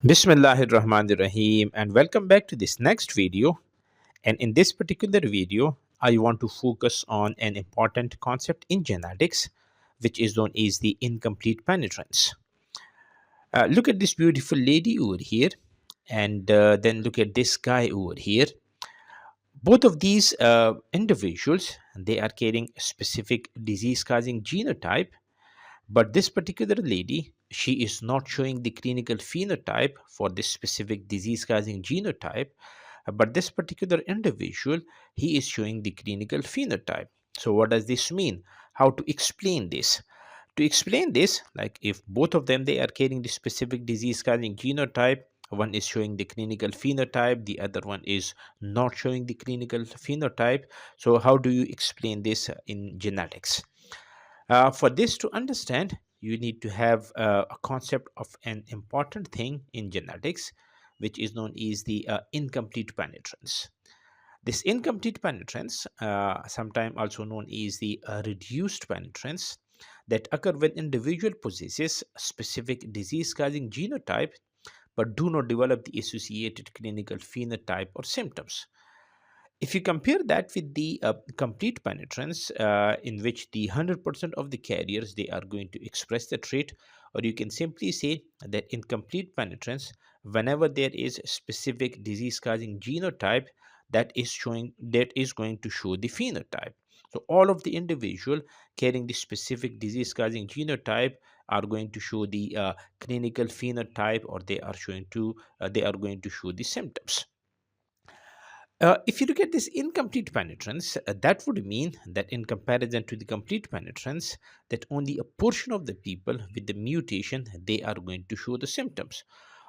Bismillahirrahmanirrahim, and welcome back to this next video. And in this particular video, I want to focus on an important concept in genetics, which is known as the incomplete penetrance. Look at this beautiful lady over here, and then look at this guy over here. Both of these individuals, they are carrying a specific disease-causing genotype. But this particular lady, she is not showing the clinical phenotype for this specific disease causing genotype. But this particular individual, he is showing the clinical phenotype. So, what does this mean? How to explain this? To explain this, like if both of them they are carrying the specific disease causing genotype, one is showing the clinical phenotype, the other one is not showing the clinical phenotype. So, how do you explain this in genetics? For this to understand, you need to have a concept of an important thing in genetics, which is known as the incomplete penetrance. This incomplete penetrance, sometimes also known as the reduced penetrance, that occur when individual possesses a specific disease-causing genotype but do not develop the associated clinical phenotype or symptoms. If you compare that with the complete penetrance, in which the 100% of the carriers they are going to express the trait, or you can simply say that in complete penetrance, whenever there is a specific disease-causing genotype that is going to show the phenotype. So all of the individual carrying the specific disease-causing genotype are going to show the clinical phenotype, or they are going to show the symptoms. If you look at this incomplete penetrance, that would mean that in comparison to the complete penetrance, that only a portion of the people with the mutation they are going to show the symptoms,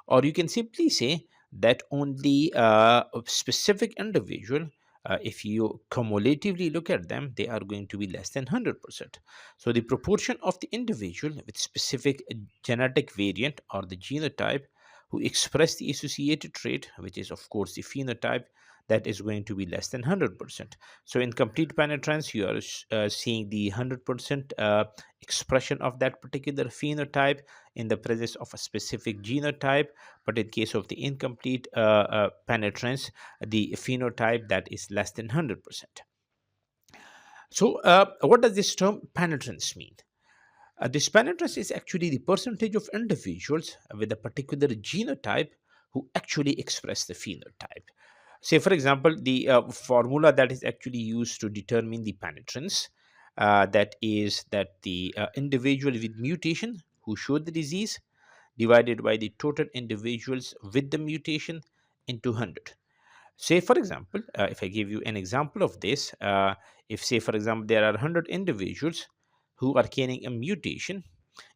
or you can simply say that only a specific individual. If you cumulatively look at them, they are going to be less than 100%. So, the proportion of the individual with specific genetic variant or the genotype who express the associated trait, which is, of course, the phenotype, that is going to be less than 100%. So in complete penetrance, you are seeing the 100% expression of that particular phenotype in the presence of a specific genotype. But in case of the incomplete penetrance, the phenotype that is less than 100%. So what does this term penetrance mean? This penetrance is actually the percentage of individuals with a particular genotype who actually express the phenotype. Say, for example, the formula that is actually used to determine the penetrance, that is that the individual with mutation who showed the disease divided by the total individuals with the mutation into 100. Say, for example, if I give you an example of this, if, say, for example, there are 100 individuals who are carrying a mutation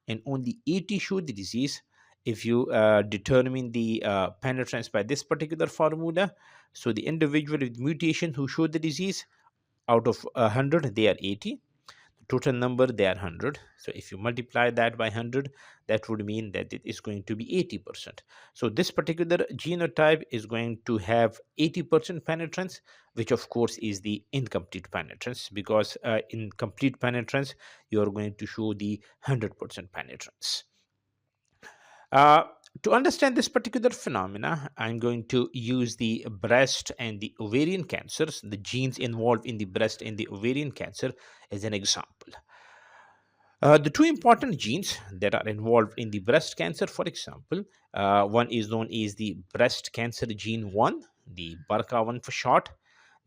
and only 80 show the disease, if you determine the penetrance by this particular formula, so the individual with mutation who showed the disease, out of 100 they are 80, total number they are 100. So if you multiply that by 100, that would mean that it is going to be 80%. So this particular genotype is going to have 80% penetrance, which of course is the incomplete penetrance, because in complete penetrance you are going to show the 100% penetrance. uh, to understand this particular phenomena, I'm going to use the breast and the ovarian cancers, the genes involved in the breast and the ovarian cancer, as an example. The two important genes that are involved in the breast cancer, for example, one is known as the breast cancer gene 1, the BRCA1 for short.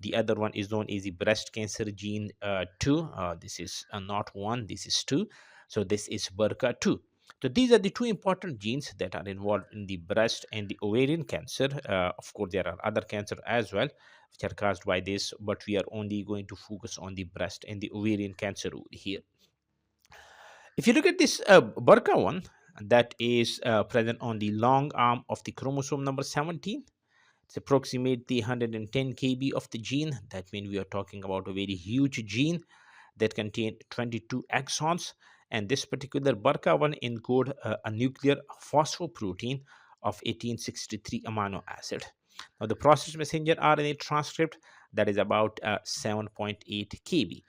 The other one is known as the breast cancer gene 2. This is not 1, this is 2. So this is BRCA2. So these are the two important genes that are involved in the breast and the ovarian cancer. Of course, there are other cancers as well which are caused by this, but we are only going to focus on the breast and the ovarian cancer over here. If you look at this BRCA1, that is present on the long arm of the chromosome number 17. It's approximately 110 kb of the gene. That means we are talking about a very huge gene that contains 22 exons. And this particular BRCA1 encodes a nuclear phosphoprotein of 1863 amino acid. Now, the process messenger RNA transcript, that is about 7.8 kb.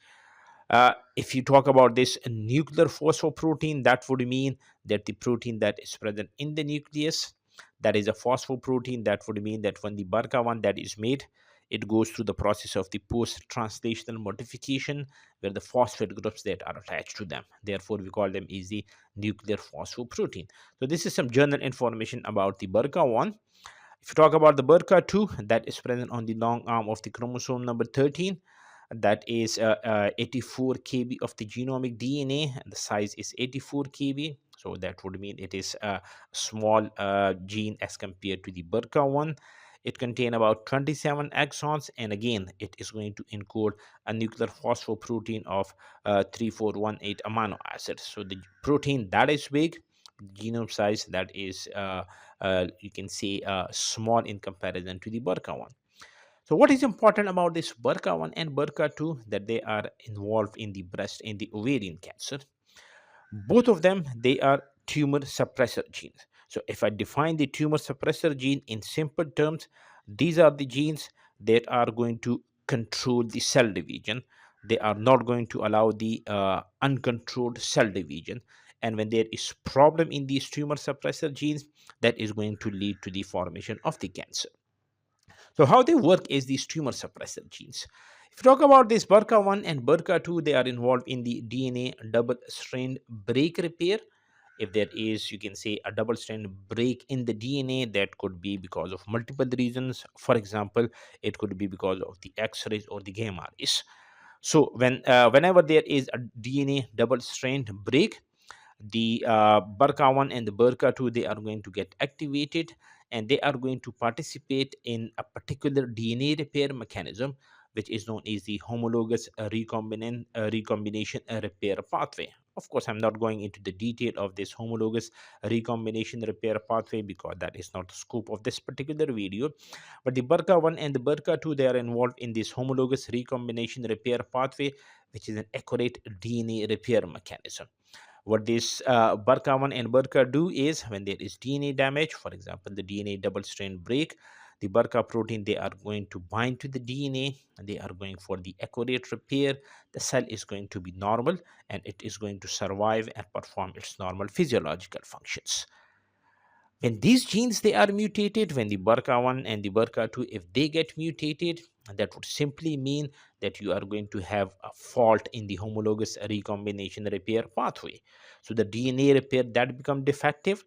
If you talk about this nuclear phosphoprotein, that would mean that the protein that is present in the nucleus, that is a phosphoprotein. That would mean that when the BRCA1 that is made, it goes through the process of the post-translational modification, where the phosphate groups that are attached to them. Therefore, we call them is the nuclear phosphoprotein. So this is some general information about the BRCA1. If you talk about the BRCA2, that is present on the long arm of the chromosome number 13. That is 84 kb of the genomic DNA, and the size is 84 kb. So that would mean it is a small gene as compared to the BRCA1. It contains about 27 exons, and again, it is going to encode a nuclear phosphoprotein of 3418 amino acids. So the protein that is big, genome size that is you can say small in comparison to the BRCA1. So what is important about this BRCA1 and BRCA2, that they are involved in the breast and the ovarian cancer. Both of them, they are tumor suppressor genes. So if I define the tumor suppressor gene in simple terms, these are the genes that are going to control the cell division. They are not going to allow the uncontrolled cell division. And when there is problem in these tumor suppressor genes, that is going to lead to the formation of the cancer. So how they work is these tumor suppressor genes. If you talk about this BRCA1 and BRCA2, they are involved in the DNA double-strand break repair. If there is, you can say, a double-strand break in the DNA, that could be because of multiple reasons. For example, it could be because of the X-rays or the gamma rays. So whenever there is a DNA double-strand break, the BRCA1 and the BRCA2, they are going to get activated, and they are going to participate in a particular DNA repair mechanism, which is known as the homologous recombination repair pathway. Of course, I'm not going into the detail of this homologous recombination repair pathway because that is not the scope of this particular video. But the BRCA1 and the BRCA2, they are involved in this homologous recombination repair pathway, which is an accurate DNA repair mechanism. What this BRCA1 and BRCA do is, when there is DNA damage, for example, the DNA double strand break, the BRCA protein, they are going to bind to the DNA, and they are going for the accurate repair. The cell is going to be normal, and it is going to survive and perform its normal physiological functions. When these genes, they are mutated, when the BRCA1 and the BRCA2, if they get mutated, that would simply mean that you are going to have a fault in the homologous recombination repair pathway. So the DNA repair that become defective,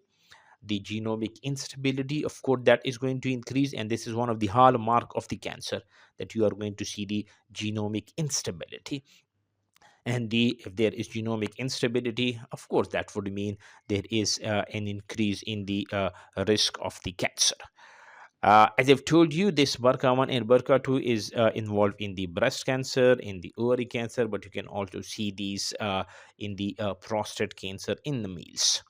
the genomic instability, of course, that is going to increase, and this is one of the hallmark of the cancer, that you are going to see the genomic instability. And if there is genomic instability, of course, that would mean there is an increase in the risk of the cancer. As I've told you, this BRCA1 and BRCA2 is involved in the breast cancer, in the ovary cancer, but you can also see these in the prostate cancer in the males.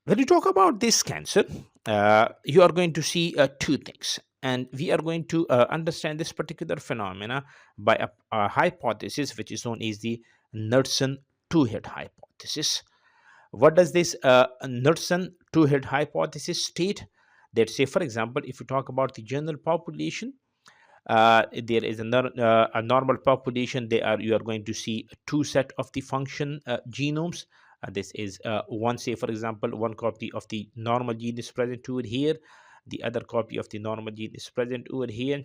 When you talk about this cancer, you are going to see two things. And we are going to understand this particular phenomena by a hypothesis, which is known as the Knudsen two-hit hypothesis. What does this Knudsen two-hit hypothesis state? That, say, for example, if you talk about the general population, there is a normal population. You are going to see two set of the function genomes. This is one, say, for example, one copy of the normal gene is present over here. The other copy of the normal gene is present over here.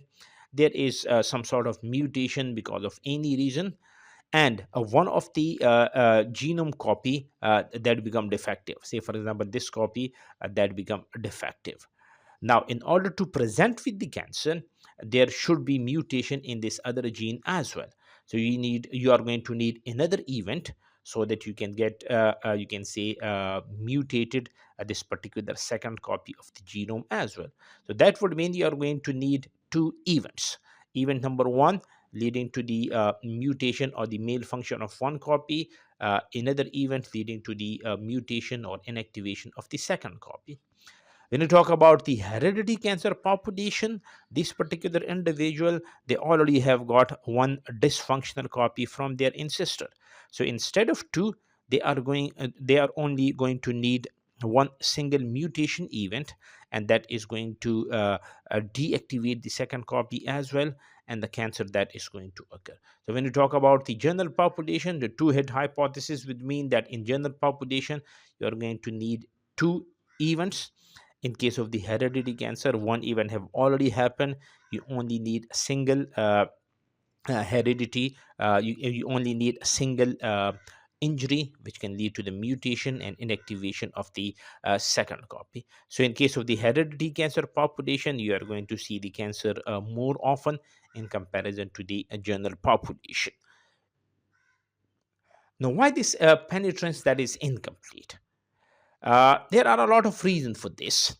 There is some sort of mutation because of any reason, and one of the genome copy that become defective. Say, for example, this copy that become defective. Now, in order to present with the cancer, there should be mutation in this other gene as well. So you are going to need another event so that you can get you can say mutated this particular second copy of the genome as well. So that would mean you are going to need two events. Event number one leading to the mutation or the malfunction of one copy, another event leading to the mutation or inactivation of the second copy. When you talk about the hereditary cancer population, this particular individual, they already have got one dysfunctional copy from their ancestor. So instead of two, they are only going to need one single mutation event, and that is going to deactivate the second copy as well, and the cancer that is going to occur. So when you talk about the general population, the two-hit hypothesis would mean that in general population, you are going to need two events. In case of the hereditary cancer, one event have already happened. You only need a single heredity. You only need a single injury which can lead to the mutation and inactivation of the second copy. So in case of the hereditary cancer population, you are going to see the cancer more often in comparison to the general population. Now, why this penetrance that is incomplete? There are a lot of reasons for this.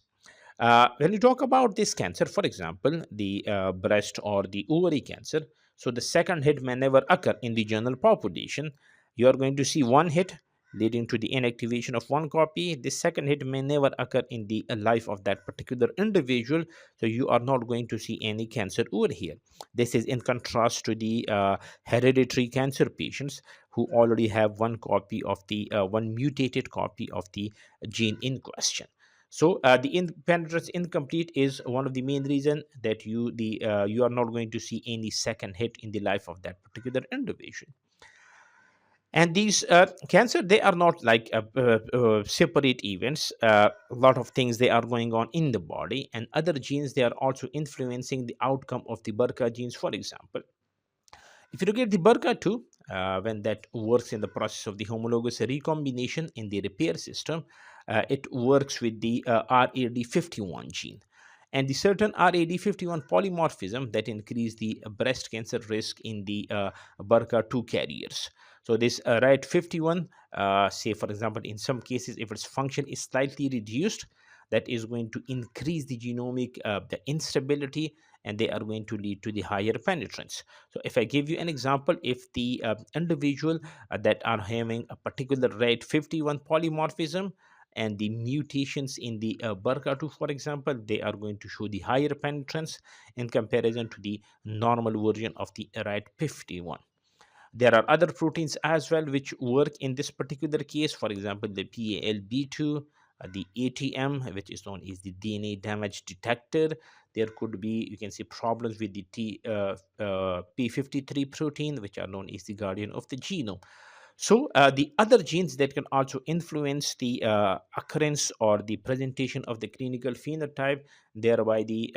When you talk about this cancer, for example, the breast or the ovary cancer, so the second hit may never occur in the general population. You are going to see one hit leading to the inactivation of one copy. The second hit may never occur in the life of that particular individual. So you are not going to see any cancer over here. This is in contrast to the hereditary cancer patients who already have one copy of the one mutated copy of the gene in question. So the penetrance incomplete is one of the main reason that you are not going to see any second hit in the life of that particular individual. And these cancer, they are not like separate events. A lot of things they are going on in the body, and other genes they are also influencing the outcome of the BRCA genes. For example, if you look at the BRCA2, when that works in the process of the homologous recombination in the repair system, it works with the RAD51 gene. And the certain RAD51 polymorphism that increase the breast cancer risk in the BRCA2 carriers. So this RAD51, say for example, in some cases, if its function is slightly reduced, that is going to increase the genomic the instability, and they are going to lead to the higher penetrance. So if I give you an example, if the individual that are having a particular RAD51 polymorphism and the mutations in the BRCA2, for example, they are going to show the higher penetrance in comparison to the normal version of the RAD51. There are other proteins as well which work in this particular case. For example, the PALB2, the ATM, which is known as the DNA damage detector. There could be, you can see, problems with the P53 protein, which are known as the guardian of the genome. So the other genes that can also influence the occurrence or the presentation of the clinical phenotype, thereby the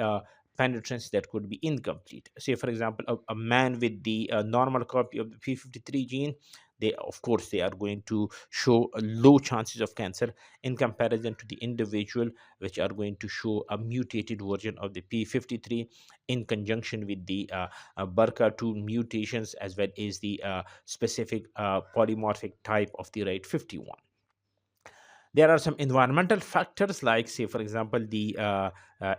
penetrance that could be incomplete. Say, for example, a man with the normal copy of the P53 gene, they of course they are going to show low chances of cancer in comparison to the individual which are going to show a mutated version of the P53 in conjunction with the BRCA2 mutations as well as the specific polymorphic type of the RAD51. There are some environmental factors like, say for example, the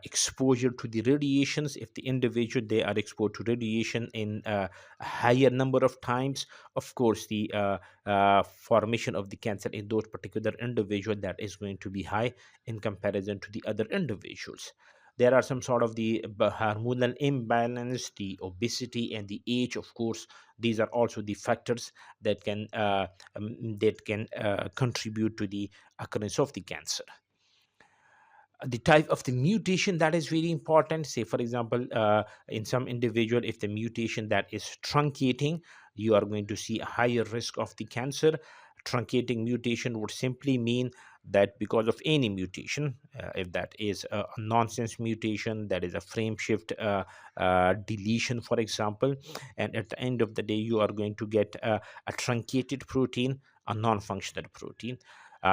exposure to the radiations. If the individual they are exposed to radiation in a higher number of times, of course the formation of the cancer in those particular individual that is going to be high in comparison to the other individuals. There are some sort of the hormonal imbalance, the obesity, and the age. Of course, these are also the factors that can contribute to the occurrence of the cancer. The type of the mutation that is very important. Say for example, in some individual, if the mutation that is truncating, you are going to see a higher risk of the cancer. Truncating mutation would simply mean that because of any mutation, if that is a nonsense mutation, that is a frame shift deletion, for example, and at the end of the day you are going to get a truncated protein, a non-functional protein.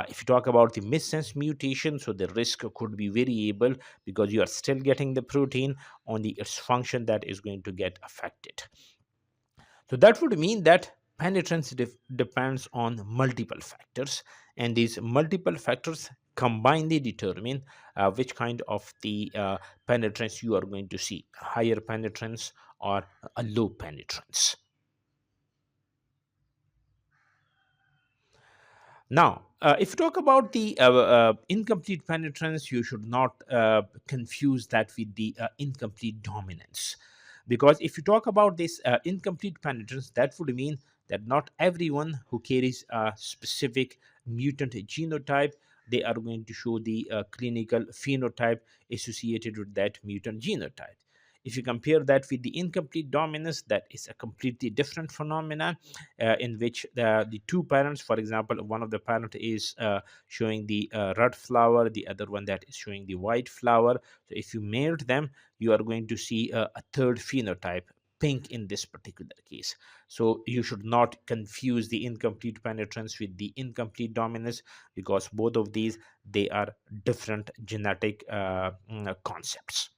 If you talk about the missense mutation, so the risk could be variable because you are still getting the protein, only its function that is going to get affected. So that would mean that penetrance depends on multiple factors, and these multiple factors combinedly determine which kind of the penetrance you are going to see, higher penetrance or a low penetrance. Now, if you talk about the incomplete penetrance, you should not confuse that with the incomplete dominance. Because if you talk about this incomplete penetrance, that would mean that not everyone who carries a specific mutant genotype, they are going to show the clinical phenotype associated with that mutant genotype. If you compare that with the incomplete dominance, that is a completely different phenomenon, in which the two parents, for example, one of the parent is showing the red flower, the other one that is showing the white flower. So if you married them, you are going to see a third phenotype, pink, in this particular case. So you should not confuse the incomplete penetrance with the incomplete dominance, because both of these, they are different genetic concepts.